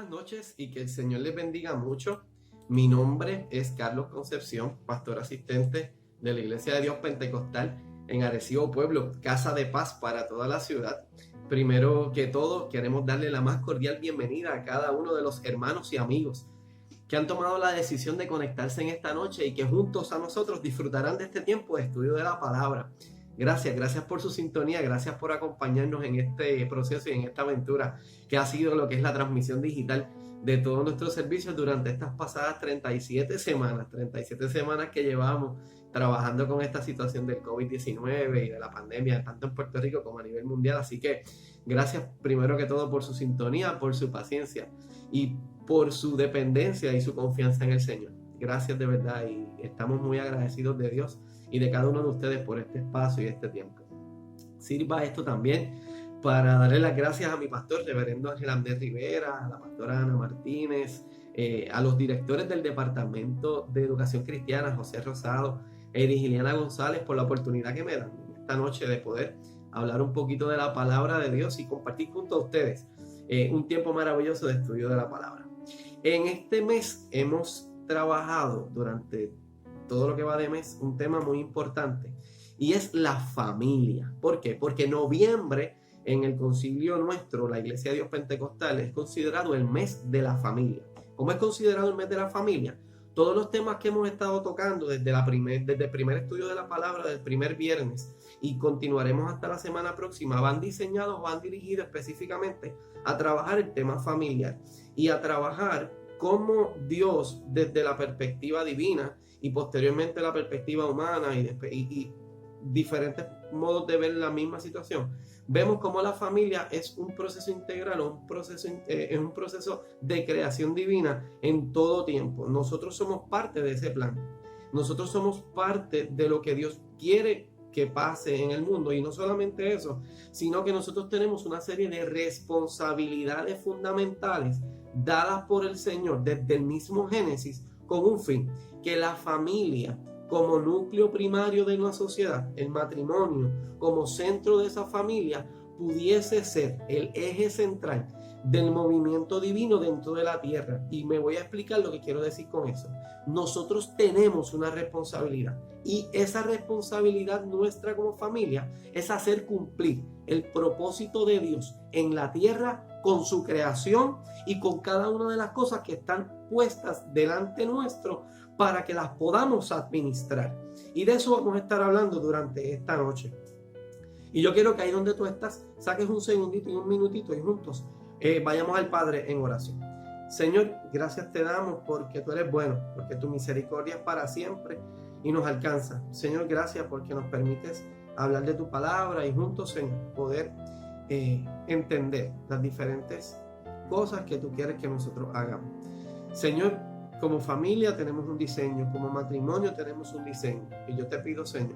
buenas noches y que el Señor les bendiga mucho. Mi nombre es Carlos Concepción, pastor asistente de la Iglesia de Dios Pentecostal en Arecibo Pueblo, Casa de Paz para toda la ciudad. Primero que todo, queremos darle la más cordial bienvenida a cada uno de los hermanos y amigos que han tomado la decisión de conectarse en esta noche y que juntos a nosotros disfrutarán de este tiempo de estudio de la palabra. Gracias por su sintonía, gracias por acompañarnos en este proceso y en esta aventura que ha sido lo que es la transmisión digital de todos nuestros servicios durante estas pasadas 37 semanas que llevamos trabajando con esta situación del COVID-19 y de la pandemia, tanto en Puerto Rico como a nivel mundial. Así que gracias primero que todo por su sintonía, por su paciencia y por su dependencia y su confianza en el Señor. Gracias de verdad y estamos muy agradecidos de Dios y de cada uno de ustedes por este espacio y este tiempo. Sirva esto también para darle las gracias a mi pastor, reverendo Ángel Andrés Rivera, a la pastora Ana Martínez, a los directores del Departamento de Educación Cristiana, José Rosado, Eris Giliana González, por la oportunidad que me dan esta noche de poder hablar un poquito de la palabra de Dios y compartir junto a ustedes un tiempo maravilloso de estudio de la palabra. En este mes hemos trabajado durante todo lo que va de mes un tema muy importante y es la familia. ¿Por qué? Porque noviembre en el concilio nuestro, la Iglesia de Dios Pentecostal, es considerado el mes de la familia. ¿Cómo es considerado el mes de la familia? Todos los temas que hemos estado tocando desde el primer estudio de la palabra, del primer viernes, y continuaremos hasta la semana próxima, van diseñados, van dirigidos específicamente a trabajar el tema familiar y a trabajar cómo Dios, desde la perspectiva divina y posteriormente la perspectiva humana y diferentes modos de ver la misma situación, vemos cómo la familia es un proceso integral, es un proceso de creación divina en todo tiempo. Nosotros somos parte de ese plan. Nosotros somos parte de lo que Dios quiere que pase en el mundo. Y no solamente eso, sino que nosotros tenemos una serie de responsabilidades fundamentales dadas por el Señor desde el mismo Génesis con un fin: que la familia como núcleo primario de una sociedad, el matrimonio como centro de esa familia, pudiese ser el eje central del movimiento divino dentro de la tierra. Y me voy a explicar lo que quiero decir con eso. Nosotros tenemos una responsabilidad y esa responsabilidad nuestra como familia es hacer cumplir el propósito de Dios en la tierra con su creación y con cada una de las cosas que están puestas delante nuestro para que las podamos administrar. Y de eso vamos a estar hablando durante esta noche. Y yo quiero que ahí donde tú estás, saques un segundito y un minutito y juntos vayamos al Padre en oración. Señor, gracias te damos porque tú eres bueno, porque tu misericordia es para siempre y nos alcanza. Señor, gracias porque nos permites hablar de tu palabra y juntos, Señor, poder entender las diferentes cosas que tú quieres que nosotros hagamos. Señor, como familia tenemos un diseño, como matrimonio tenemos un diseño, y yo te pido, Señor,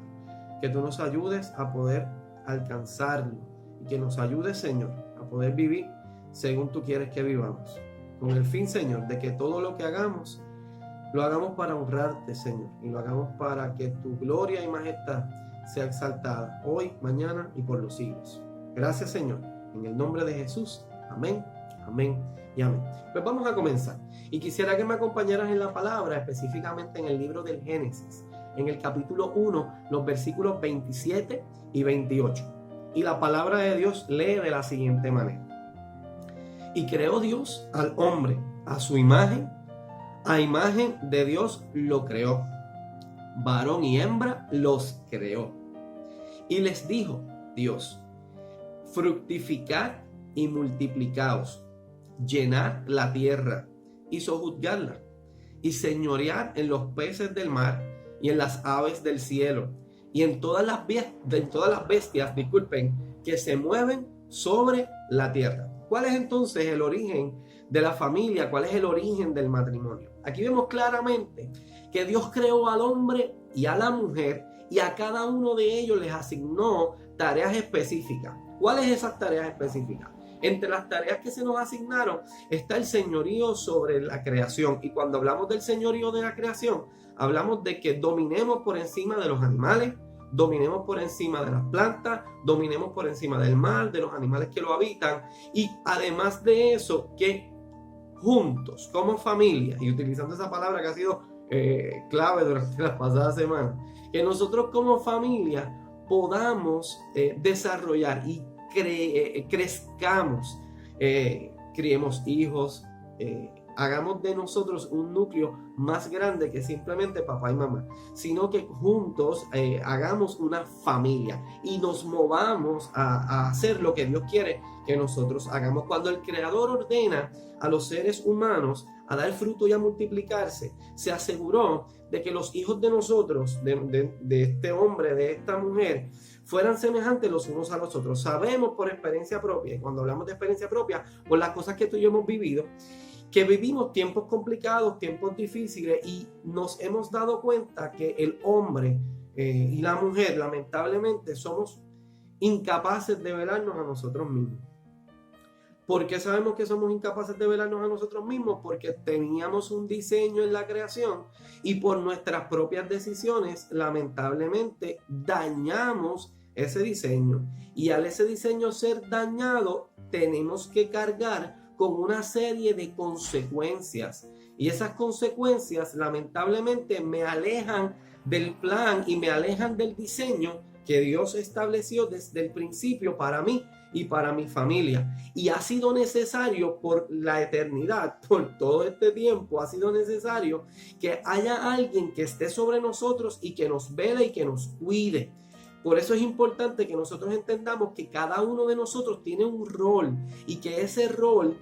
que tú nos ayudes a poder alcanzarlo y que nos ayudes, Señor, a poder vivir según tú quieres que vivamos, con el fin, Señor, de que todo lo que hagamos lo hagamos para honrarte, Señor, y lo hagamos para que tu gloria y majestad sea exaltada hoy, mañana y por los siglos. Gracias, Señor, en el nombre de Jesús. Amén, amén y amén. Pues vamos a comenzar. Y quisiera que me acompañaras en la palabra, específicamente en el libro del Génesis, en el capítulo 1, los versículos 27 y 28. Y la palabra de Dios lee de la siguiente manera: y creó Dios al hombre a su imagen, a imagen de Dios lo creó, varón y hembra los creó. Y les dijo Dios: fructificad y multiplicaos, llenad la tierra y sojuzgadla, y señoread en los peces del mar y en las aves del cielo y en todas las bestias, que se mueven sobre la tierra. ¿Cuál es entonces el origen de la familia? ¿Cuál es el origen del matrimonio? Aquí vemos claramente que Dios creó al hombre y a la mujer y a cada uno de ellos les asignó tareas específicas. ¿Cuáles esas tareas específicas? Entre las tareas que se nos asignaron está el señorío sobre la creación. Y cuando hablamos del señorío de la creación, hablamos de que dominemos por encima de los animales, dominemos por encima de las plantas, dominemos por encima del mar, de los animales que lo habitan. Y además de eso, que juntos, como familia, y utilizando esa palabra que ha sido clave durante las pasadas semanas, que nosotros como familia podamos desarrollar y crezcamos, criemos hijos, hagamos de nosotros un núcleo más grande que simplemente papá y mamá, sino que juntos hagamos una familia y nos movamos a hacer lo que Dios quiere que nosotros hagamos. Cuando el Creador ordena a los seres humanos a dar fruto y a multiplicarse, se aseguró de que los hijos de nosotros, de este hombre, de esta mujer, fueran semejantes los unos a los otros. Sabemos por experiencia propia, y cuando hablamos de experiencia propia, por las cosas que tú y yo hemos vivido, que vivimos tiempos complicados, tiempos difíciles, y nos hemos dado cuenta que el hombre y la mujer, lamentablemente, somos incapaces de velarnos a nosotros mismos. ¿Por qué sabemos que somos incapaces de velarnos a nosotros mismos? Porque teníamos un diseño en la creación y por nuestras propias decisiones, lamentablemente, dañamos ese diseño. Y al ese diseño ser dañado, tenemos que cargar con una serie de consecuencias. Y esas consecuencias, lamentablemente, me alejan del plan y me alejan del diseño que Dios estableció desde el principio para mí y para mi familia. Y ha sido necesario por la eternidad, por todo este tiempo, ha sido necesario que haya alguien que esté sobre nosotros y que nos vele y que nos cuide. Por eso es importante que nosotros entendamos que cada uno de nosotros tiene un rol y que ese rol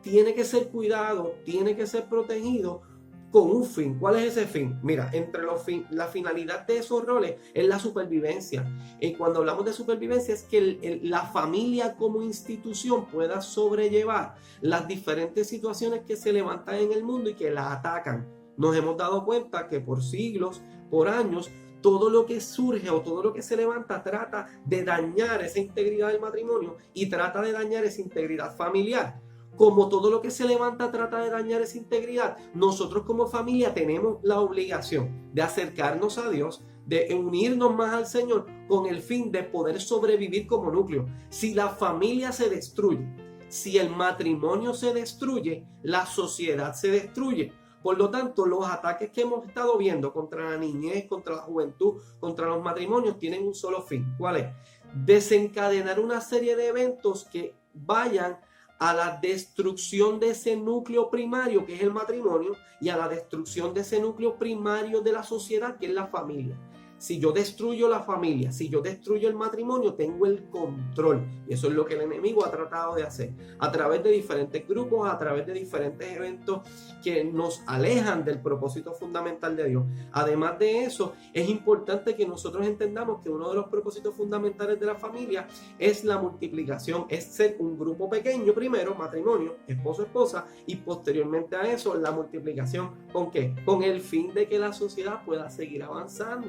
tiene que ser cuidado, tiene que ser protegido con un fin. ¿Cuál es ese fin? Mira, entre la finalidad de esos roles es la supervivencia. Y cuando hablamos de supervivencia es que la familia como institución pueda sobrellevar las diferentes situaciones que se levantan en el mundo y que la atacan. Nos hemos dado cuenta que por siglos, por años, todo lo que surge o todo lo que se levanta trata de dañar esa integridad del matrimonio y trata de dañar esa integridad familiar. Como todo lo que se levanta trata de dañar esa integridad, nosotros como familia tenemos la obligación de acercarnos a Dios, de unirnos más al Señor con el fin de poder sobrevivir como núcleo. Si la familia se destruye, si el matrimonio se destruye, la sociedad se destruye. Por lo tanto, los ataques que hemos estado viendo contra la niñez, contra la juventud, contra los matrimonios, tienen un solo fin. ¿Cuál es? Desencadenar una serie de eventos que vayan a la destrucción de ese núcleo primario que es el matrimonio y a la destrucción de ese núcleo primario de la sociedad que es la familia. Si yo destruyo la familia, si yo destruyo el matrimonio, tengo el control. Y eso es lo que el enemigo ha tratado de hacer a través de diferentes grupos, a través de diferentes eventos que nos alejan del propósito fundamental de Dios. Además de eso, es importante que nosotros entendamos que uno de los propósitos fundamentales de la familia es la multiplicación, es ser un grupo pequeño primero, matrimonio, esposo, esposa, y posteriormente a eso la multiplicación. ¿Con qué? Con el fin de que la sociedad pueda seguir avanzando.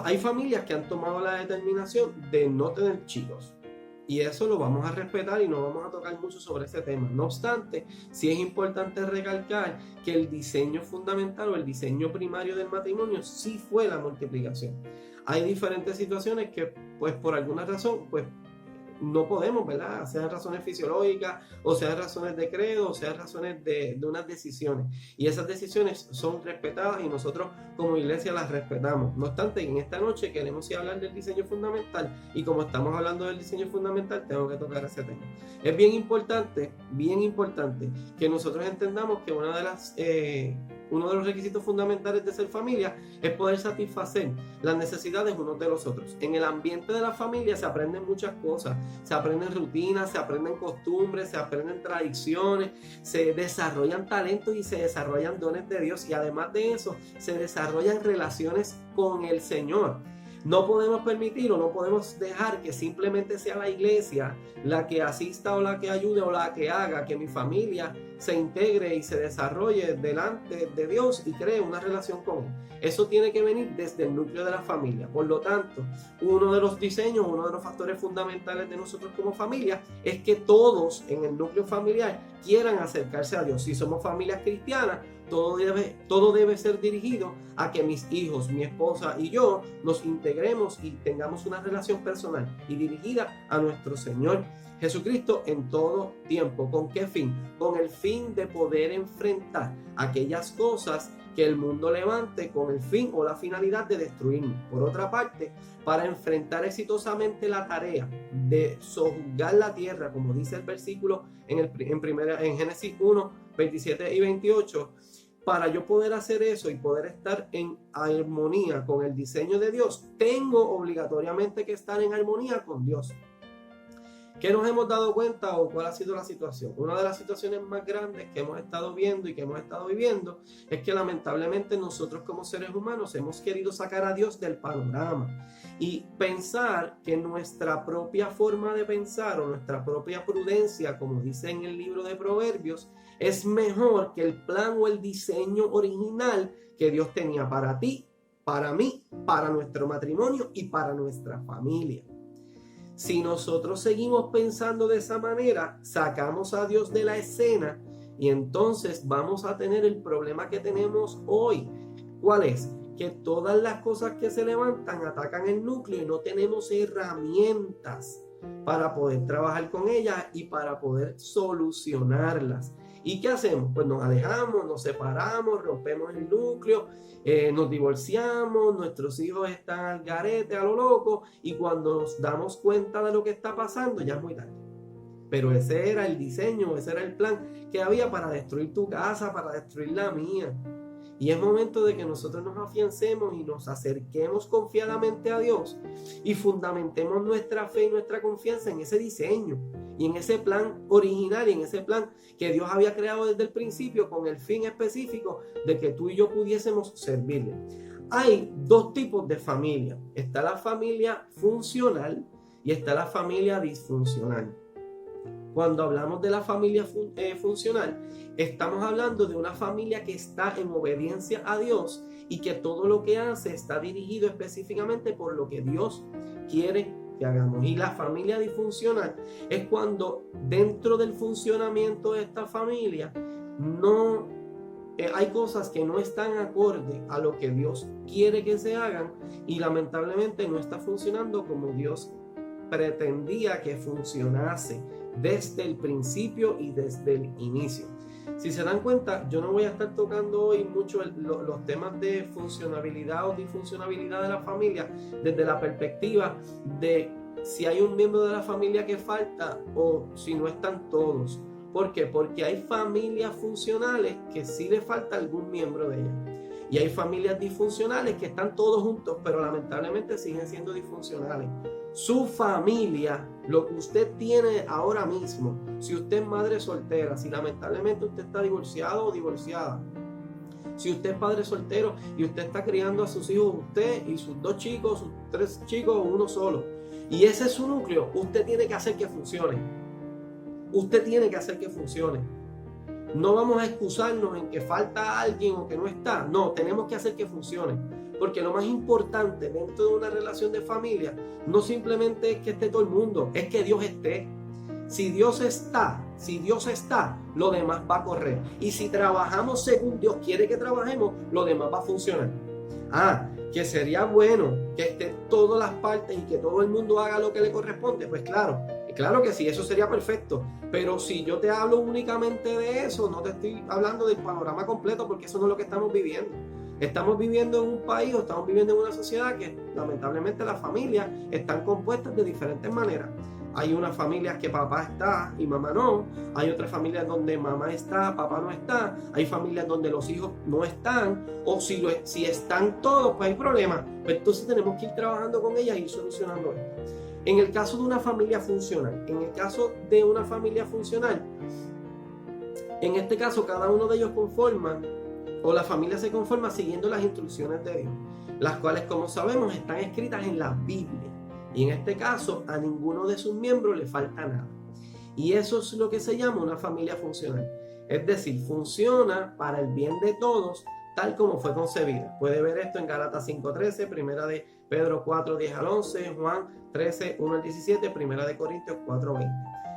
Hay familias que han tomado la determinación de no tener chicos y eso lo vamos a respetar y no vamos a tocar mucho sobre ese tema. No obstante, sí es importante recalcar que el diseño fundamental o el diseño primario del matrimonio sí fue la multiplicación. Hay diferentes situaciones que pues por alguna razón pues no podemos, ¿verdad? Sean razones fisiológicas, o sean razones de credo, o sean razones de unas decisiones. Y esas decisiones son respetadas y nosotros como iglesia las respetamos. No obstante, en esta noche queremos hablar del diseño fundamental y como estamos hablando del diseño fundamental, tengo que tocar ese tema. Es bien importante que nosotros entendamos que uno de los requisitos fundamentales de ser familia es poder satisfacer las necesidades unos de los otros. En el ambiente de la familia se aprenden muchas cosas, se aprenden rutinas, se aprenden costumbres, se aprenden tradiciones, se desarrollan talentos y se desarrollan dones de Dios y además de eso se desarrollan relaciones con el Señor. No podemos permitir o no podemos dejar que simplemente sea la iglesia la que asista o la que ayude o la que haga que mi familia se integre y se desarrolle delante de Dios y cree una relación con Él. Eso tiene que venir desde el núcleo de la familia. Por lo tanto, uno de los diseños, uno de los factores fundamentales de nosotros como familia es que todos en el núcleo familiar quieran acercarse a Dios. Si somos familias cristianas, todo debe ser dirigido a que mis hijos, mi esposa y yo nos integremos y tengamos una relación personal y dirigida a nuestro Señor Jesucristo en todo tiempo. ¿Con qué fin? Con el fin de poder enfrentar aquellas cosas que el mundo levante con el fin o la finalidad de destruirnos. Por otra parte, para enfrentar exitosamente la tarea de sojuzgar la tierra, como dice el versículo en Génesis 1, 27 y 28, para yo poder hacer eso y poder estar en armonía con el diseño de Dios, tengo obligatoriamente que estar en armonía con Dios. ¿Qué nos hemos dado cuenta o cuál ha sido la situación? Una de las situaciones más grandes que hemos estado viendo y que hemos estado viviendo es que lamentablemente nosotros como seres humanos hemos querido sacar a Dios del panorama y pensar que nuestra propia forma de pensar o nuestra propia prudencia, como dice en el libro de Proverbios, es mejor que el plan o el diseño original que Dios tenía para ti, para mí, para nuestro matrimonio y para nuestra familia. Si nosotros seguimos pensando de esa manera, sacamos a Dios de la escena y entonces vamos a tener el problema que tenemos hoy. ¿Cuál es? Que todas las cosas que se levantan atacan el núcleo y no tenemos herramientas para poder trabajar con ellas y para poder solucionarlas. ¿Y qué hacemos? Pues nos alejamos, nos separamos, rompemos el núcleo, nos divorciamos, nuestros hijos están al garete, a lo loco, y cuando nos damos cuenta de lo que está pasando, ya es muy tarde. Pero ese era el diseño, ese era el plan que había para destruir tu casa, para destruir la mía. Y es momento de que nosotros nos afiancemos y nos acerquemos confiadamente a Dios y fundamentemos nuestra fe y nuestra confianza en ese diseño y en ese plan original y en ese plan que Dios había creado desde el principio con el fin específico de que tú y yo pudiésemos servirle. Hay dos tipos de familia. Está la familia funcional y está la familia disfuncional. Cuando hablamos de la familia funcional, estamos hablando de una familia que está en obediencia a Dios y que todo lo que hace está dirigido específicamente por lo que Dios quiere que hagamos. Y la familia disfuncional es cuando dentro del funcionamiento de esta familia hay cosas que no están acorde a lo que Dios quiere que se hagan y lamentablemente no está funcionando como Dios pretendía que funcionase desde el principio y desde el inicio. Si se dan cuenta, yo no voy a estar tocando hoy mucho los temas de funcionabilidad o disfuncionabilidad de la familia desde la perspectiva de si hay un miembro de la familia que falta o si no están todos. ¿Por qué? Porque hay familias funcionales que sí le falta algún miembro de ellas. Y hay familias disfuncionales que están todos juntos, pero lamentablemente siguen siendo disfuncionales. Su familia, lo que usted tiene ahora mismo, si usted es madre soltera, si lamentablemente usted está divorciado o divorciada, si usted es padre soltero y usted está criando a sus hijos, usted y sus 2 chicos, sus 3 chicos o uno solo, y ese es su núcleo, usted tiene que hacer que funcione. Usted tiene que hacer que funcione. No vamos a excusarnos en que falta alguien o que no está. No, tenemos que hacer que funcione. Porque lo más importante dentro de una relación de familia no simplemente es que esté todo el mundo, es que Dios esté. Si Dios está, lo demás va a correr. Y si trabajamos según Dios quiere que trabajemos, lo demás va a funcionar. Que sería bueno que estén todas las partes y que todo el mundo haga lo que le corresponde. Pues claro que sí, eso sería perfecto. Pero si yo te hablo únicamente de eso, no te estoy hablando del panorama completo porque eso no es lo que estamos viviendo. Estamos viviendo en un país o estamos viviendo en una sociedad que lamentablemente las familias están compuestas de diferentes maneras. Hay unas familias que papá está y mamá no. Hay otras familias donde mamá está, papá no está. Hay familias donde los hijos no están. O si están todos, pues hay problemas. Pues entonces tenemos que ir trabajando con ellas y ir solucionando esto. En el caso de una familia funcional, en este caso cada uno de ellos la familia se conforma siguiendo las instrucciones de Dios, las cuales, como sabemos, están escritas en la Biblia. Y en este caso, a ninguno de sus miembros le falta nada. Y eso es lo que se llama una familia funcional. Es decir, funciona para el bien de todos, tal como fue concebida. Puede ver esto en Gálatas 5:13, primera de Pedro 4:10 al 11, Juan 13:1 al 17, primera de Corintios 4:20.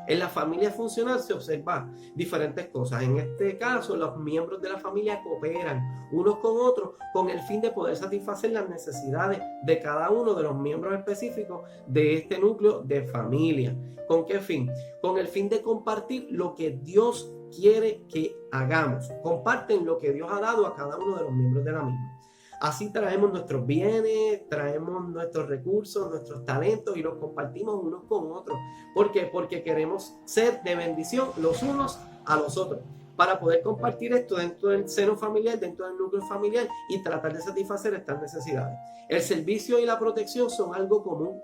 En la familia funcional se observa diferentes cosas. En este caso, los miembros de la familia cooperan unos con otros con el fin de poder satisfacer las necesidades de cada uno de los miembros específicos de este núcleo de familia. ¿Con qué fin? Con el fin de compartir lo que Dios quiere que hagamos. Comparten lo que Dios ha dado a cada uno de los miembros de la misma. Así traemos nuestros bienes, traemos nuestros recursos, nuestros talentos y los compartimos unos con otros. ¿Por qué? Porque queremos ser de bendición los unos a los otros. Para poder compartir esto dentro del seno familiar, dentro del núcleo familiar y tratar de satisfacer estas necesidades. El servicio y la protección son algo común.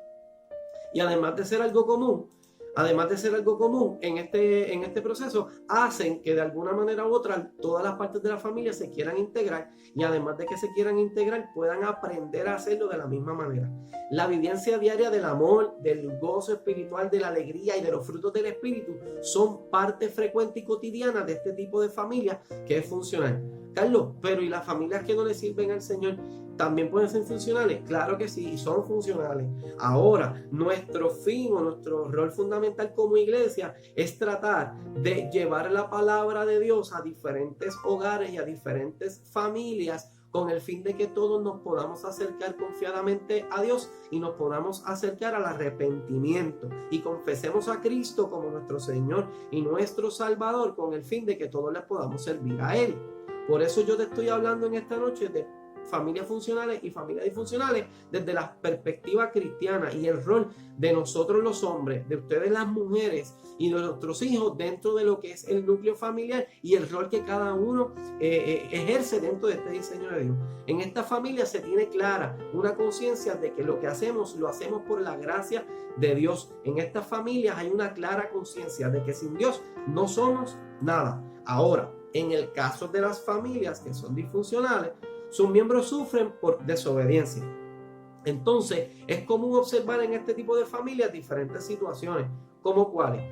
Y además de ser algo común, en este proceso, hacen que de alguna manera u otra todas las partes de la familia se quieran integrar y además de que se quieran integrar, puedan aprender a hacerlo de la misma manera. La vivencia diaria del amor, del gozo espiritual, de la alegría y de los frutos del espíritu son parte frecuente y cotidiana de este tipo de familia que es funcional. Carlos, pero ¿y las familias que no le sirven al Señor también pueden ser funcionales? Claro que sí, y son funcionales. Ahora, nuestro fin o nuestro rol fundamental como iglesia es tratar de llevar la palabra de Dios a diferentes hogares y a diferentes familias con el fin de que todos nos podamos acercar confiadamente a Dios y nos podamos acercar al arrepentimiento y confesemos a Cristo como nuestro Señor y nuestro Salvador con el fin de que todos le podamos servir a Él. Por eso yo te estoy hablando en esta noche de familias funcionales y familias disfuncionales desde la perspectiva cristiana y el rol de nosotros los hombres, de ustedes las mujeres y de nuestros hijos dentro de lo que es el núcleo familiar y el rol que cada uno ejerce dentro de este diseño de Dios. En esta familia se tiene clara una conciencia de que lo que hacemos lo hacemos por la gracia de Dios. En estas familias hay una clara conciencia de que sin Dios no somos nada. Ahora, en el caso de las familias que son disfuncionales, sus miembros sufren por desobediencia. Entonces, es común observar en este tipo de familias diferentes situaciones, como cuáles.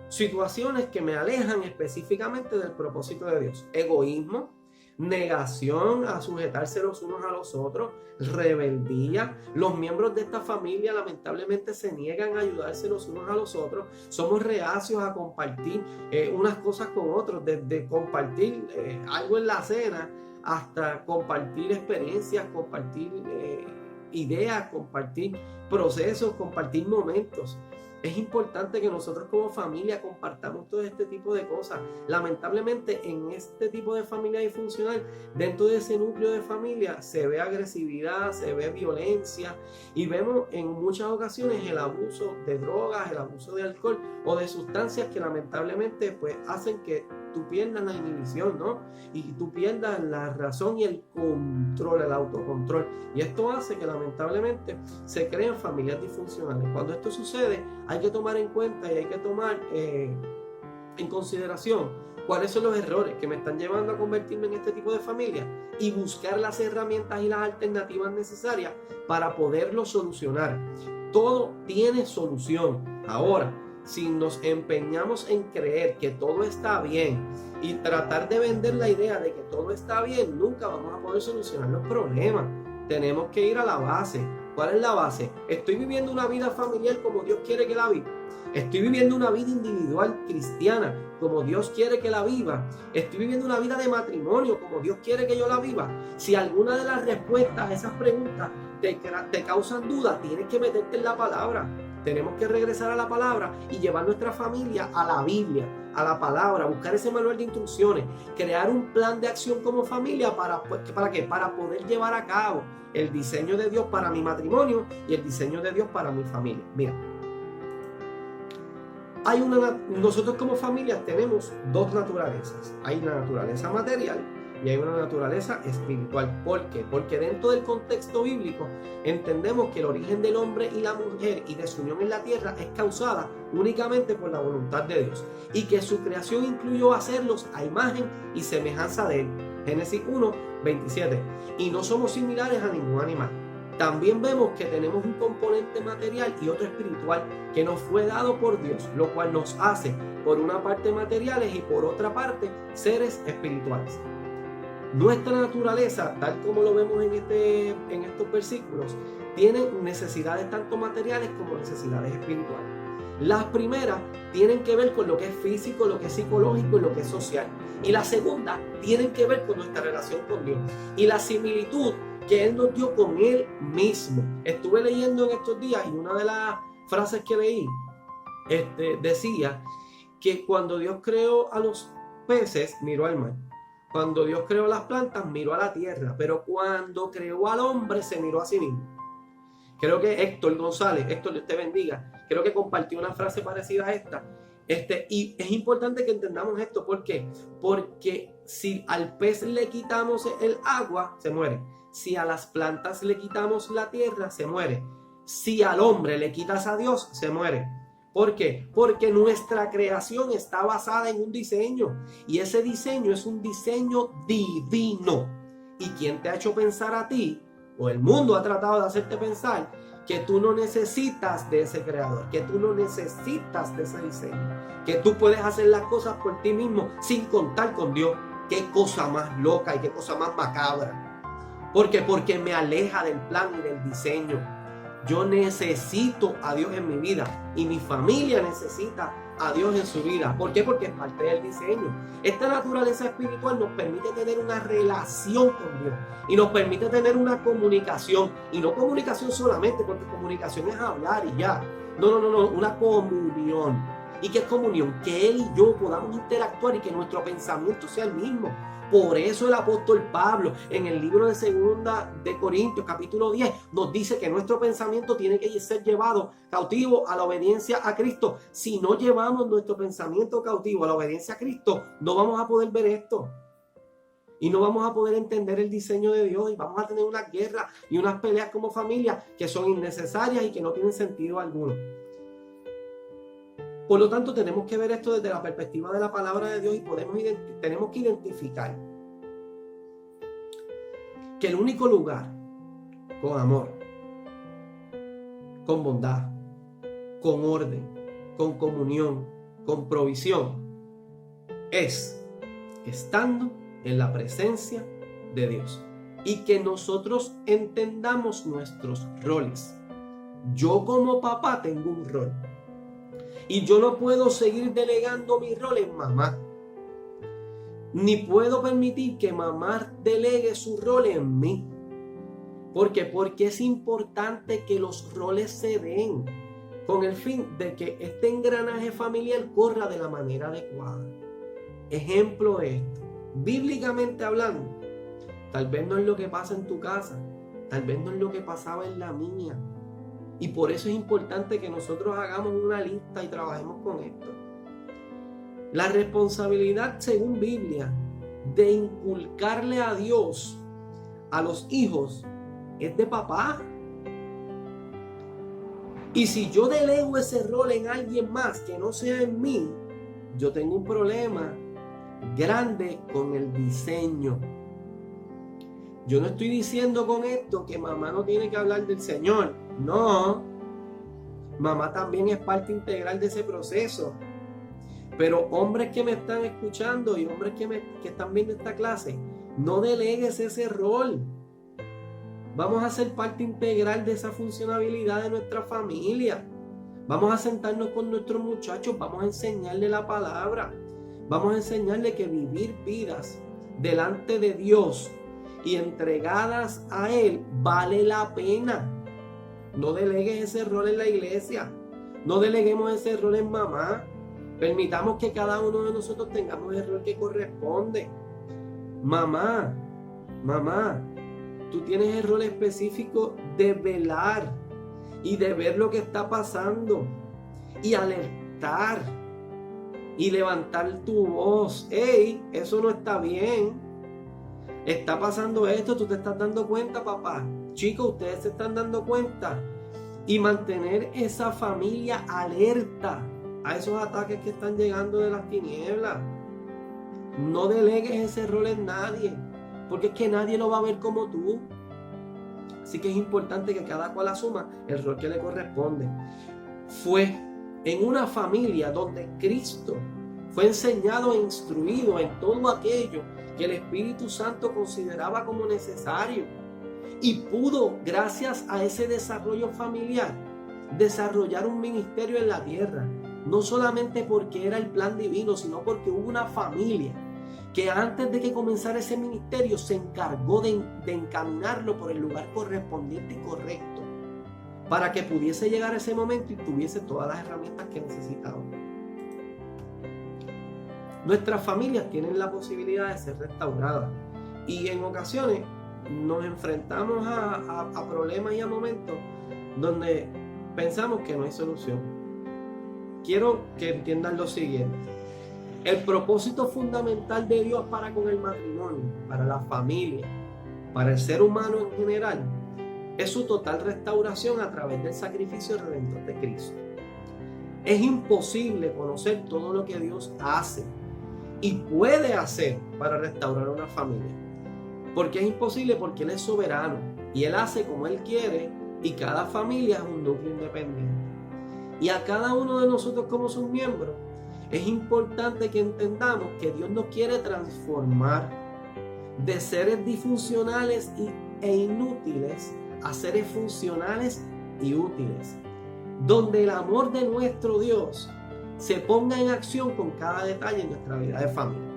Situaciones que me alejan específicamente del propósito de Dios. Egoísmo, negación a sujetarse los unos a los otros, rebeldía. Los miembros de esta familia lamentablemente se niegan a ayudarse los unos a los otros. Somos reacios a compartir unas cosas con otros, desde compartir algo en la cena hasta compartir experiencias, compartir ideas, compartir procesos, compartir momentos. Es importante que nosotros como familia compartamos todo este tipo de cosas. Lamentablemente en este tipo de familia disfuncional, dentro de ese núcleo de familia se ve agresividad, se ve violencia y vemos en muchas ocasiones el abuso de drogas, el abuso de alcohol o de sustancias que lamentablemente pues hacen que tú pierdas la inhibición, ¿no? Y tú pierdas la razón y el control, el autocontrol. Y esto hace que lamentablemente se creen familias disfuncionales. Cuando esto sucede, hay que tomar en cuenta y hay que tomar en consideración cuáles son los errores que me están llevando a convertirme en este tipo de familia y buscar las herramientas y las alternativas necesarias para poderlo solucionar. Todo tiene solución. Ahora, si nos empeñamos en creer que todo está bien y tratar de vender la idea de que todo está bien, nunca vamos a poder solucionar los problemas. Tenemos que ir a la base. ¿Cuál es la base? Estoy viviendo una vida familiar como Dios quiere que la viva. Estoy viviendo una vida individual cristiana como Dios quiere que la viva. Estoy viviendo una vida de matrimonio como Dios quiere que yo la viva. Si alguna de las respuestas a esas preguntas te causan dudas, tienes que meterte en la palabra. Tenemos que regresar a la palabra y llevar nuestra familia a la Biblia, a la palabra, buscar ese manual de instrucciones, crear un plan de acción como familia ¿para qué? Para poder llevar a cabo el diseño de Dios para mi matrimonio y el diseño de Dios para mi familia. Mira, nosotros como familia tenemos dos naturalezas. Hay una naturaleza material y hay una naturaleza espiritual. ¿Por qué? Porque dentro del contexto bíblico entendemos que el origen del hombre y la mujer y de su unión en la tierra es causada únicamente por la voluntad de Dios y que su creación incluyó hacerlos a imagen y semejanza de Él. Génesis 1:27. Y no somos similares a ningún animal. también vemos que tenemos un componente material y otro espiritual que nos fue dado por Dios, lo cual nos hace, por una parte, materiales y por otra parte, seres espirituales. Nuestra naturaleza, tal como lo vemos en estos versículos, tiene necesidades tanto materiales como necesidades espirituales. Las primeras tienen que ver con lo que es físico, lo que es psicológico y lo que es social. Y la segunda tienen que ver con nuestra relación con Dios y la similitud que Él nos dio con Él mismo. Estuve leyendo en estos días y una de las frases que leí decía que cuando Dios creó a los peces, miró al mar. Cuando Dios creó las plantas, miró a la tierra. Pero cuando creó al hombre, se miró a sí mismo. Creo que Héctor González, Héctor, Dios te bendiga, creo que compartió una frase parecida a esta. Y es importante que entendamos esto. ¿Por qué? Porque si al pez le quitamos el agua, se muere. Si a las plantas le quitamos la tierra, se muere. Si al hombre le quitas a Dios, se muere. ¿Por qué? Porque nuestra creación está basada en un diseño. Y ese diseño es un diseño divino. ¿Y quién te ha hecho pensar a ti? O el mundo ha tratado de hacerte pensar que tú no necesitas de ese creador, que tú no necesitas de ese diseño, que tú puedes hacer las cosas por ti mismo sin contar con Dios. Qué cosa más loca y qué cosa más macabra. ¿Por qué? Porque me aleja del plan y del diseño. Yo necesito a Dios en mi vida y mi familia necesita a Dios en su vida. ¿Por qué? Porque es parte del diseño. Esta naturaleza espiritual nos permite tener una relación con Dios y nos permite tener una comunicación, y no comunicación solamente, porque comunicación es hablar y ya. No, una comunión. ¿Y qué es comunión? Que Él y yo podamos interactuar y que nuestro pensamiento sea el mismo. Por eso el apóstol Pablo en el libro de 2 de Corintios capítulo 10 nos dice que nuestro pensamiento tiene que ser llevado cautivo a la obediencia a Cristo. Si no llevamos nuestro pensamiento cautivo a la obediencia a Cristo, no vamos a poder ver esto. Y no vamos a poder entender el diseño de Dios y vamos a tener unas guerras y unas peleas como familia que son innecesarias y que no tienen sentido alguno. Por lo tanto, tenemos que ver esto desde la perspectiva de la palabra de Dios y tenemos que identificar que el único lugar con amor, con bondad, con orden, con comunión, con provisión, es estando en la presencia de Dios y que nosotros entendamos nuestros roles. Yo como papá tengo un rol. Y yo no puedo seguir delegando mi rol en mamá. Ni puedo permitir que mamá delegue su rol en mí. ¿Por qué? Porque es importante que los roles se den con el fin de que este engranaje familiar corra de la manera adecuada. Ejemplo de esto. Bíblicamente hablando, tal vez no es lo que pasa en tu casa, tal vez no es lo que pasaba en la mía. Y por eso es importante que nosotros hagamos una lista y trabajemos con esto. La responsabilidad, según Biblia, de inculcarle a Dios a los hijos es de papá. Y si yo delego ese rol en alguien más que no sea en mí, yo tengo un problema grande con el diseño. Yo no estoy diciendo con esto que mamá no tiene que hablar del Señor. No, mamá también es parte integral de ese proceso. Pero hombres que me están escuchando y hombres que están viendo esta clase, no delegues ese rol. Vamos a ser parte integral de esa funcionalidad de nuestra familia. Vamos a sentarnos con nuestros muchachos, vamos a enseñarle la palabra. Vamos a enseñarle que vivir vidas delante de Dios y entregadas a Él vale la pena. No delegues ese rol en la iglesia. No deleguemos ese rol en mamá. Permitamos que cada uno de nosotros tengamos el rol que corresponde. Mamá, tú tienes el rol específico de velar y de ver lo que está pasando y alertar y levantar tu voz. ¡Ey! Eso no está bien. Está pasando esto, tú te estás dando cuenta, papá. Chicos, ustedes se están dando cuenta. Y mantener esa familia alerta a esos ataques que están llegando de las tinieblas. No delegues ese rol en nadie, porque es que nadie lo va a ver como tú. Así que es importante que cada cual asuma el rol que le corresponde. Fue en una familia donde Cristo fue enseñado e instruido en todo aquello que el Espíritu Santo consideraba como necesario. Y pudo, gracias a ese desarrollo familiar, desarrollar un ministerio en la tierra. No solamente porque era el plan divino, sino porque hubo una familia que antes de que comenzara ese ministerio se encargó de encaminarlo por el lugar correspondiente y correcto, para que pudiese llegar a ese momento y tuviese todas las herramientas que necesitaba. Nuestras familias tienen la posibilidad de ser restauradas y en ocasiones nos enfrentamos a problemas y a momentos donde pensamos que no hay solución. Quiero que entiendan lo siguiente. El propósito fundamental de Dios para con el matrimonio, para la familia, para el ser humano en general, es su total restauración a través del sacrificio redentor de Cristo. Es imposible conocer todo lo que Dios hace y puede hacer para restaurar una familia. ¿Por qué es imposible? Porque Él es soberano y Él hace como Él quiere y cada familia es un núcleo independiente. Y a cada uno de nosotros como sus miembros es importante que entendamos que Dios nos quiere transformar de seres disfuncionales e inútiles a seres funcionales y útiles, donde el amor de nuestro Dios se ponga en acción con cada detalle en nuestra vida de familia.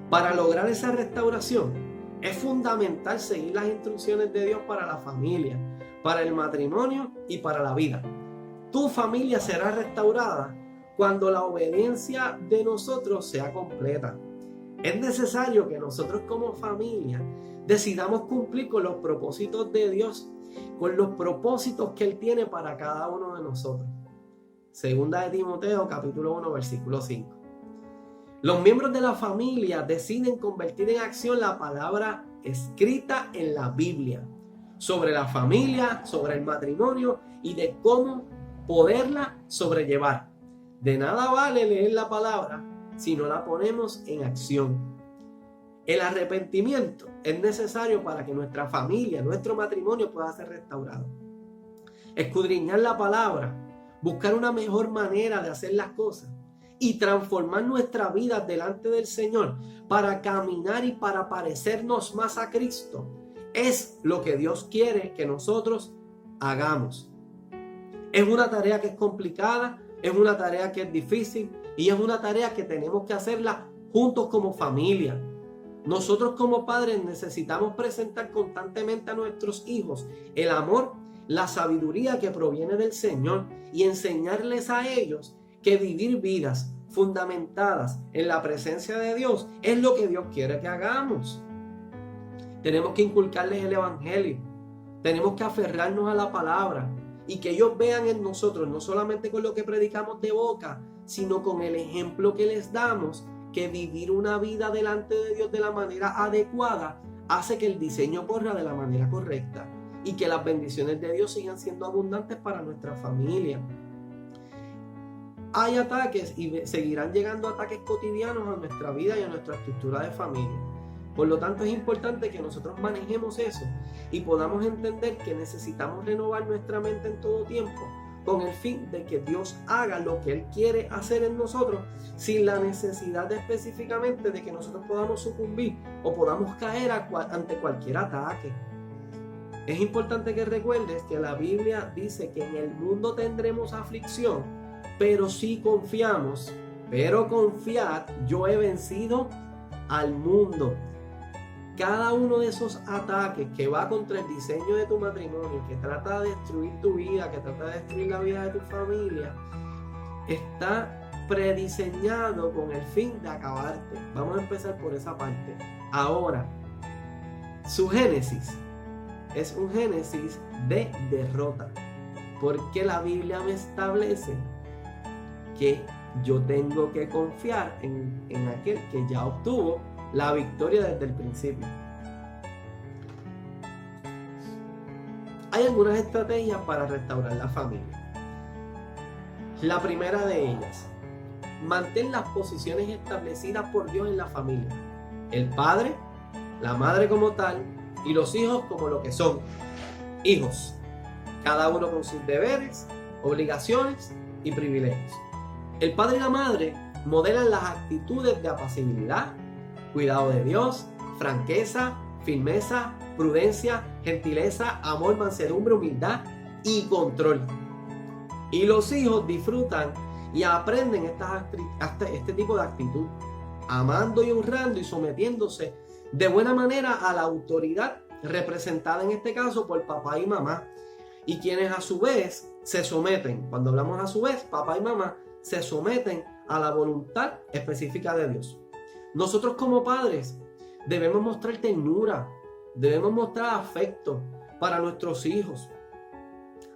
Para lograr esa restauración es fundamental seguir las instrucciones de Dios para la familia, para el matrimonio y para la vida. Tu familia será restaurada cuando la obediencia de nosotros sea completa. Es necesario que nosotros como familia decidamos cumplir con los propósitos de Dios, con los propósitos que Él tiene para cada uno de nosotros. Segunda de Timoteo, capítulo 1, versículo 5. Los miembros de la familia deciden convertir en acción la palabra escrita en la Biblia sobre la familia, sobre el matrimonio y de cómo poderla sobrellevar. De nada vale leer la palabra si no la ponemos en acción. El arrepentimiento es necesario para que nuestra familia, nuestro matrimonio pueda ser restaurado. Escudriñar la palabra, buscar una mejor manera de hacer las cosas y transformar nuestra vida delante del Señor para caminar y para parecernos más a Cristo es lo que Dios quiere que nosotros hagamos. Es una tarea que es complicada, es una tarea que es difícil y es una tarea que tenemos que hacerla juntos como familia. Nosotros como padres necesitamos presentar constantemente a nuestros hijos el amor, la sabiduría que proviene del Señor y enseñarles a ellos que vivir vidas fundamentadas en la presencia de Dios es lo que Dios quiere que hagamos. Tenemos que inculcarles el Evangelio, tenemos que aferrarnos a la palabra y que ellos vean en nosotros, no solamente con lo que predicamos de boca, sino con el ejemplo que les damos, que vivir una vida delante de Dios de la manera adecuada hace que el diseño corra de la manera correcta y que las bendiciones de Dios sigan siendo abundantes para nuestra familia. Hay ataques y seguirán llegando ataques cotidianos a nuestra vida y a nuestra estructura de familia. Por lo tanto, es importante que nosotros manejemos eso y podamos entender que necesitamos renovar nuestra mente en todo tiempo con el fin de que Dios haga lo que Él quiere hacer en nosotros sin la necesidad específicamente de que nosotros podamos sucumbir o podamos caer ante cualquier ataque. Es importante que recuerdes que la Biblia dice que en el mundo tendremos aflicción, pero si confiamos, pero confiad, yo he vencido al mundo. Cada uno de esos ataques que va contra el diseño de tu matrimonio, que trata de destruir tu vida, que trata de destruir la vida de tu familia, está prediseñado con el fin de acabarte. Vamos a empezar por esa parte. Ahora, su génesis es un génesis de derrota, porque la Biblia me establece que yo tengo que confiar en aquel que ya obtuvo la victoria desde el principio. Hay algunas estrategias para restaurar la familia. La primera de ellas, mantén las posiciones establecidas por Dios en la familia. El padre, la madre como tal y los hijos como lo que son. hijos, cada uno con sus deberes, obligaciones y privilegios. El padre y la madre modelan las actitudes de apacibilidad, cuidado de Dios, franqueza, firmeza, prudencia, gentileza, amor, mansedumbre, humildad y control. Y los hijos disfrutan y aprenden este tipo de actitud, amando y honrando y sometiéndose de buena manera a la autoridad representada en este caso por papá y mamá, y quienes a su vez se someten, cuando hablamos a su vez, papá y mamá se someten a la voluntad específica de Dios. Nosotros como padres debemos mostrar ternura, debemos mostrar afecto para nuestros hijos,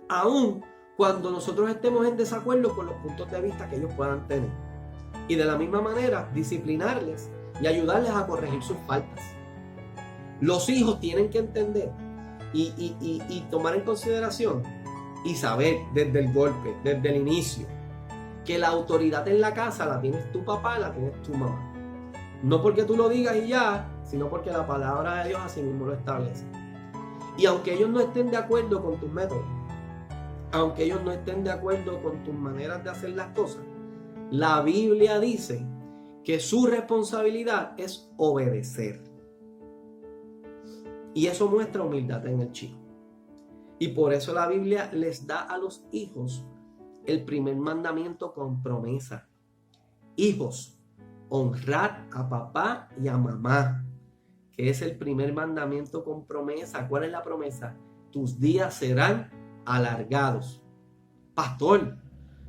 aun cuando nosotros estemos en desacuerdo con los puntos de vista que ellos puedan tener. Y de la misma manera, disciplinarles y ayudarles a corregir sus faltas. Los hijos tienen que entender y tomar en consideración y saber desde el golpe, desde el inicio, que la autoridad en la casa la tienes tu papá, la tienes tu mamá. No porque tú lo digas y ya, sino porque la palabra de Dios así mismo lo establece. Y aunque ellos no estén de acuerdo con tus métodos, aunque ellos no estén de acuerdo con tus maneras de hacer las cosas, la Biblia dice que su responsabilidad es obedecer. Y eso muestra humildad en el chico. Y por eso la Biblia les da a los hijos el primer mandamiento con promesa. Hijos, honrad a papá y a mamá, que es el primer mandamiento con promesa. ¿Cuál es la promesa? Tus días serán alargados. Pastor,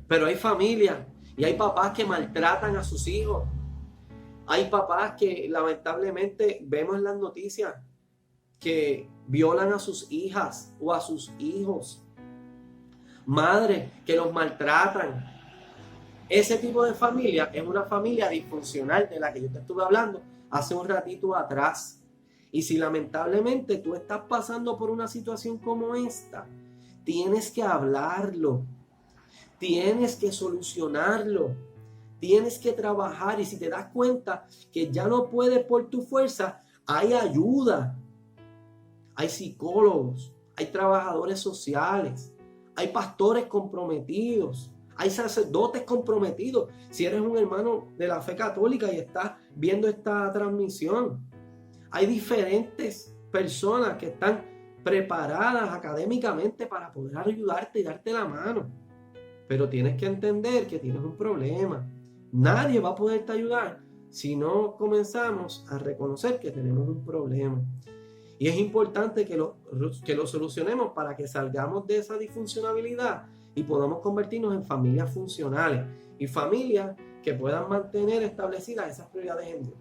pero hay familias y hay papás que maltratan a sus hijos. Hay papás que lamentablemente vemos en las noticias que violan a sus hijas o a sus hijos. Madres que los maltratan. Ese tipo de familia es una familia disfuncional de la que yo te estuve hablando hace un ratito atrás. Y si lamentablemente tú estás pasando por una situación como esta, tienes que hablarlo, tienes que solucionarlo, tienes que trabajar. Y si te das cuenta que ya no puedes por tu fuerza, hay ayuda, hay psicólogos, hay trabajadores sociales, hay pastores comprometidos, hay sacerdotes comprometidos. Si eres un hermano de la fe católica y estás viendo esta transmisión, hay diferentes personas que están preparadas académicamente para poder ayudarte y darte la mano. Pero tienes que entender que tienes un problema. Nadie va a poderte ayudar si no comenzamos a reconocer que tenemos un problema. Y es importante que lo solucionemos para que salgamos de esa disfuncionalidad y podamos convertirnos en familias funcionales y familias que puedan mantener establecidas esas prioridades en Dios.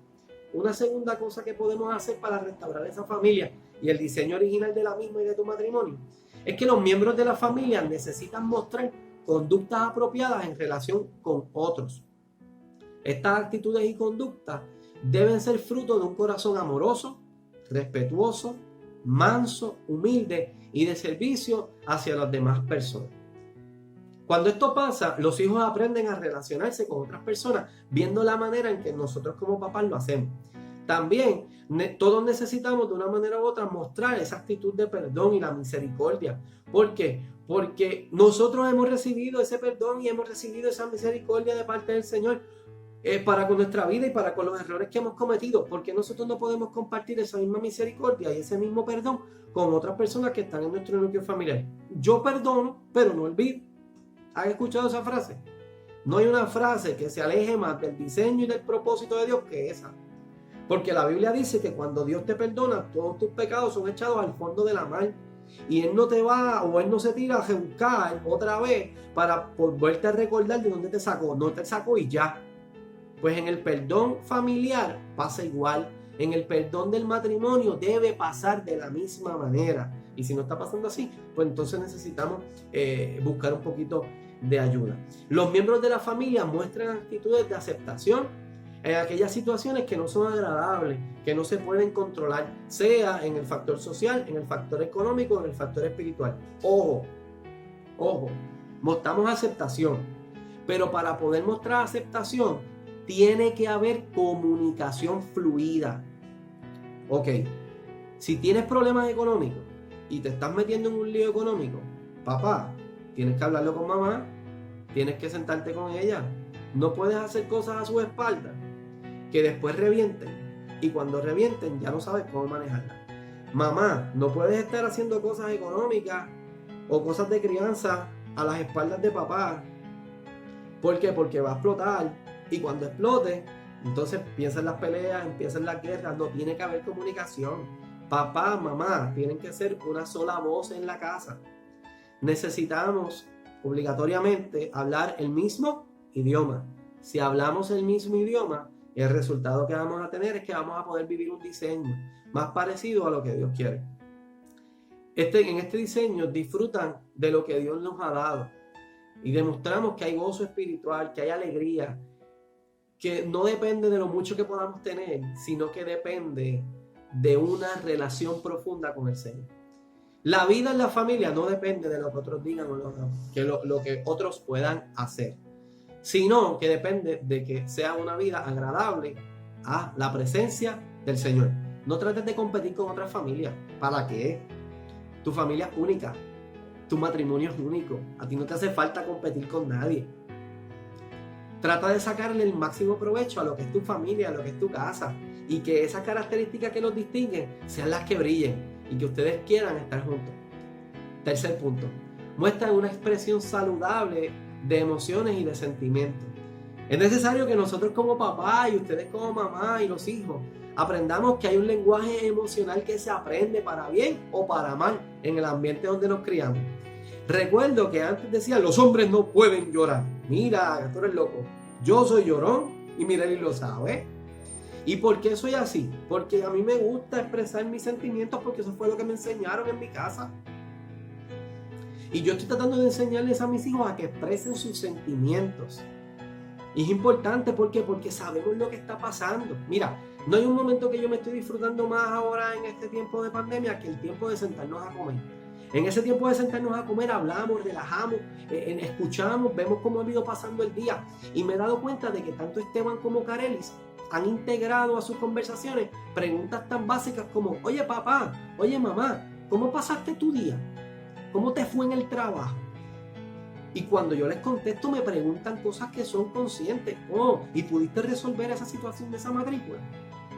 Una segunda cosa que podemos hacer para restaurar esa familia y el diseño original de la misma y de tu matrimonio es que los miembros de la familia necesitan mostrar conductas apropiadas en relación con otros. Estas actitudes y conductas deben ser fruto de un corazón amoroso, respetuoso, manso, humilde y de servicio hacia las demás personas. Cuando esto pasa, los hijos aprenden a relacionarse con otras personas, viendo la manera en que nosotros como papás lo hacemos. También todos necesitamos de una manera u otra mostrar esa actitud de perdón y la misericordia. ¿Por qué? Porque nosotros hemos recibido ese perdón y hemos recibido esa misericordia de parte del Señor para con nuestra vida y para con los errores que hemos cometido. Porque nosotros no podemos compartir esa misma misericordia y ese mismo perdón con otras personas que están en nuestro núcleo familiar. Yo perdono, pero no olvido. ¿Has escuchado esa frase? No hay una frase que se aleje más del diseño y del propósito de Dios que esa. Porque la Biblia dice que cuando Dios te perdona, todos tus pecados son echados al fondo de la mar. Y Él no te va, o Él no se tira a buscar otra vez para volverte a recordar de dónde te sacó. No te sacó y ya. Pues en el perdón familiar pasa igual. En el perdón del matrimonio debe pasar de la misma manera. Y si no está pasando así, pues entonces necesitamos buscar un poquito de ayuda. Los miembros de la familia muestran actitudes de aceptación en aquellas situaciones que no son agradables, que no se pueden controlar, sea en el factor social, en el factor económico, en el factor espiritual. Ojo, mostramos aceptación, pero para poder mostrar aceptación tiene que haber comunicación fluida. Ok, si tienes problemas económicos, y te estás metiendo en un lío económico, papá, tienes que hablarlo con mamá, tienes que sentarte con ella. No puedes hacer cosas a su espalda que después revienten, y cuando revienten ya no sabes cómo manejarlas. Mamá, no puedes estar haciendo cosas económicas o cosas de crianza a las espaldas de papá. ¿Por qué? Porque va a explotar, y cuando explote, entonces empiezan las peleas, empiezan las guerras. No tiene que haber comunicación. Papá, mamá tienen que ser una sola voz en la casa. Necesitamos obligatoriamente hablar el mismo idioma. Si hablamos el mismo idioma, el resultado que vamos a tener es que vamos a poder vivir un diseño más parecido a lo que Dios quiere. En este diseño disfrutan de lo que Dios nos ha dado y demostramos que hay gozo espiritual, que hay alegría, que no depende de lo mucho que podamos tener, sino que depende de una relación profunda con el Señor. La vida en la familia no depende de lo que otros digan o lo que otros puedan hacer, sino que depende de que sea una vida agradable a la presencia del Señor. No trates de competir con otras familias. ¿Para qué? Tu familia es única. Tu matrimonio es único. A ti no te hace falta competir con nadie. Trata de sacarle el máximo provecho a lo que es tu familia, a lo que es tu casa, y que esas características que los distinguen sean las que brillen y que ustedes quieran estar juntos. Tercer punto, muestran una expresión saludable de emociones y de sentimientos. Es necesario que nosotros como papá y ustedes como mamá y los hijos aprendamos que hay un lenguaje emocional que se aprende para bien o para mal en el ambiente donde nos criamos. Recuerdo que antes decían, los hombres no pueden llorar. Mira, tú eres loco. Yo soy llorón y Mirelis lo sabe. ¿Y por qué soy así? Porque a mí me gusta expresar mis sentimientos, porque eso fue lo que me enseñaron en mi casa. Y yo estoy tratando de enseñarles a mis hijos a que expresen sus sentimientos. Y es importante, ¿por qué? Porque sabemos lo que está pasando. Mira, no hay un momento que yo me estoy disfrutando más ahora en este tiempo de pandemia que el tiempo de sentarnos a comer. En ese tiempo de sentarnos a comer hablamos, relajamos, escuchamos, vemos cómo ha ido pasando el día. Y me he dado cuenta de que tanto Esteban como Carelis han integrado a sus conversaciones preguntas tan básicas como, oye papá, oye mamá, ¿cómo pasaste tu día? ¿Cómo te fue en el trabajo? Y cuando yo les contesto me preguntan cosas que son conscientes. Oh, ¿y pudiste resolver esa situación de esa matrícula?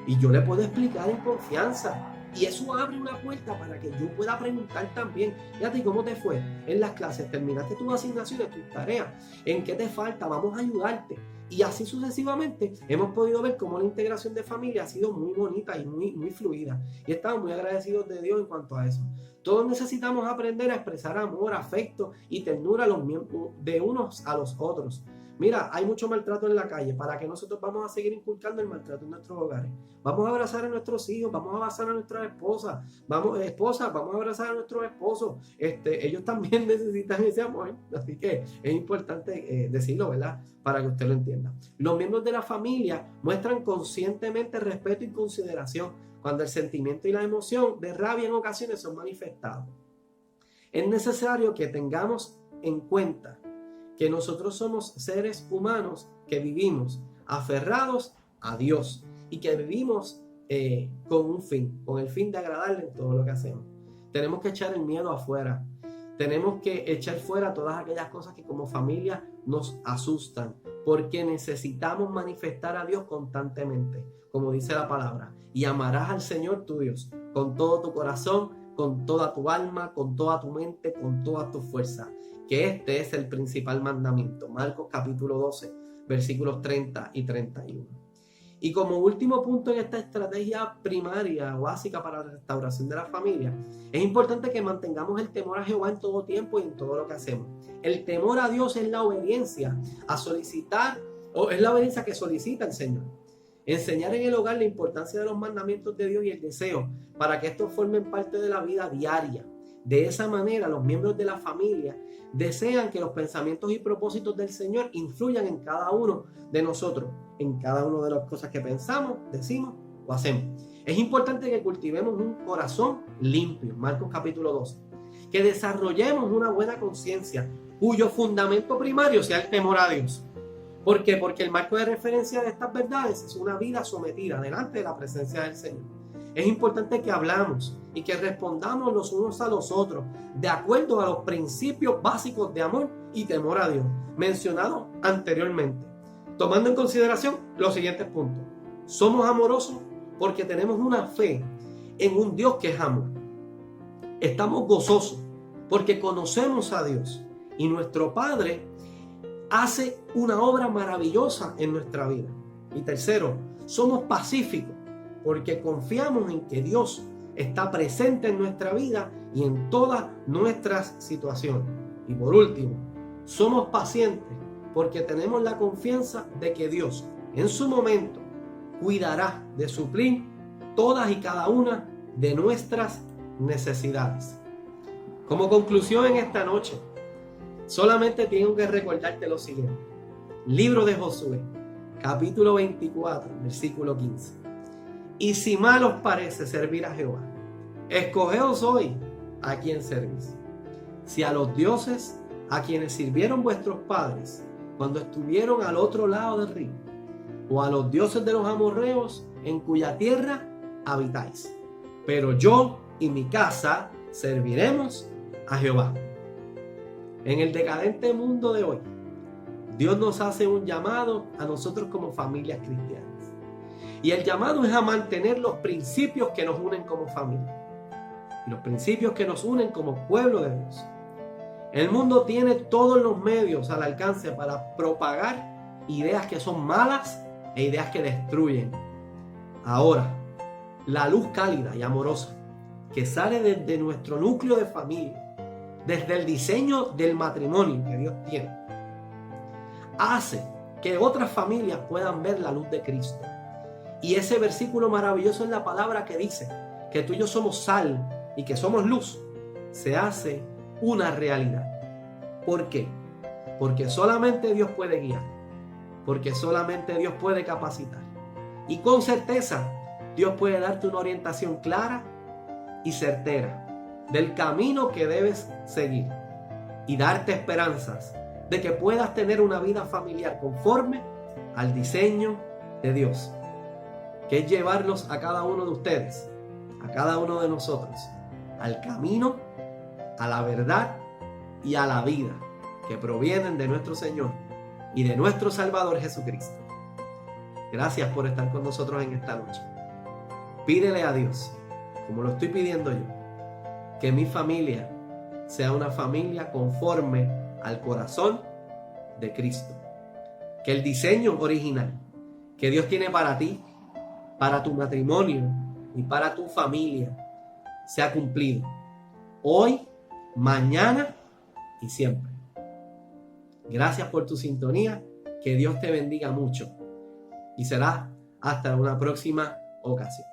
Y yo le puedo explicar en confianza. Y eso abre una puerta para que yo pueda preguntar también. Fíjate, ¿cómo te fue en las clases? ¿Terminaste tus asignaciones, tus tareas? ¿En qué te falta? Vamos a ayudarte. Y así sucesivamente hemos podido ver cómo la integración de familia ha sido muy bonita y muy fluida. Y estamos muy agradecidos de Dios en cuanto a eso. Todos necesitamos aprender a expresar amor, afecto y ternura a los miembros de unos a los otros. Mira, hay mucho maltrato en la calle. ¿Para que nosotros vamos a seguir inculcando el maltrato en nuestros hogares? Vamos a abrazar a nuestros hijos, vamos a abrazar a nuestras esposas, vamos a abrazar a nuestros esposos. Ellos también necesitan ese amor, así que es importante decirlo, ¿verdad? Para que usted lo entienda. Los miembros de la familia muestran conscientemente respeto y consideración cuando el sentimiento y la emoción de rabia en ocasiones son manifestados. Es necesario que tengamos en cuenta que nosotros somos seres humanos que vivimos aferrados a Dios y que vivimos con un fin, con el fin de agradarle en todo lo que hacemos. Tenemos que echar el miedo afuera. Tenemos que echar fuera todas aquellas cosas que como familia nos asustan, porque necesitamos manifestar a Dios constantemente, como dice la palabra, y amarás al Señor tu Dios con todo tu corazón, con toda tu alma, con toda tu mente, con toda tu fuerza, que este es el principal mandamiento. Marcos capítulo 12, versículos 30 y 31. Y como último punto en esta estrategia primaria o básica para la restauración de la familia, es importante que mantengamos el temor a Jehová en todo tiempo y en todo lo que hacemos. El temor a Dios es la obediencia a solicitar, o es la obediencia que solicita el Señor. Enseñar en el hogar la importancia de los mandamientos de Dios y el deseo para que estos formen parte de la vida diaria. De esa manera, los miembros de la familia desean que los pensamientos y propósitos del Señor influyan en cada uno de nosotros, en cada una de las cosas que pensamos, decimos o hacemos. Es importante que cultivemos un corazón limpio, Marcos capítulo 12, que desarrollemos una buena conciencia, cuyo fundamento primario sea el temor a Dios. ¿Por qué? Porque el marco de referencia de estas verdades es una vida sometida delante de la presencia del Señor. Es importante que hablamos y que respondamos los unos a los otros de acuerdo a los principios básicos de amor y temor a Dios mencionados anteriormente, tomando en consideración los siguientes puntos. Somos amorosos porque tenemos una fe en un Dios que es amor. Estamos gozosos porque conocemos a Dios y nuestro Padre hace una obra maravillosa en nuestra vida. Y tercero, somos pacíficos porque confiamos en que Dios está presente en nuestra vida y en todas nuestras situaciones. Y por último, somos pacientes porque tenemos la confianza de que Dios en su momento cuidará de suplir todas y cada una de nuestras necesidades. Como conclusión en esta noche, solamente tengo que recordarte lo siguiente. Libro de Josué, capítulo 24, versículo 15. Y si mal os parece servir a Jehová, escogeos hoy a quién servís. Si a los dioses a quienes sirvieron vuestros padres cuando estuvieron al otro lado del río, o a los dioses de los amorreos en cuya tierra habitáis. Pero yo y mi casa serviremos a Jehová. En el decadente mundo de hoy, Dios nos hace un llamado a nosotros como familias cristianas. Y el llamado es a mantener los principios que nos unen como familia. Y los principios que nos unen como pueblo de Dios. El mundo tiene todos los medios al alcance para propagar ideas que son malas e ideas que destruyen. Ahora, la luz cálida y amorosa que sale desde nuestro núcleo de familia, desde el diseño del matrimonio que Dios tiene, hace que otras familias puedan ver la luz de Cristo. Y ese versículo maravilloso es la palabra que dice que tú y yo somos sal y que somos luz, se hace una realidad. ¿Por qué? Porque solamente Dios puede guiar, porque solamente Dios puede capacitar. Y con certeza, Dios puede darte una orientación clara y certera del camino que debes seguir y darte esperanzas de que puedas tener una vida familiar conforme al diseño de Dios, que es llevarlos a cada uno de ustedes, a cada uno de nosotros, al camino, a la verdad y a la vida que provienen de nuestro Señor y de nuestro Salvador Jesucristo. Gracias por estar con nosotros en esta noche. Pídele a Dios, como lo estoy pidiendo yo, que mi familia sea una familia conforme al corazón de Cristo. Que el diseño original que Dios tiene para ti, para tu matrimonio y para tu familia sea cumplido hoy, mañana y siempre. Gracias por tu sintonía. Que Dios te bendiga mucho y será hasta una próxima ocasión.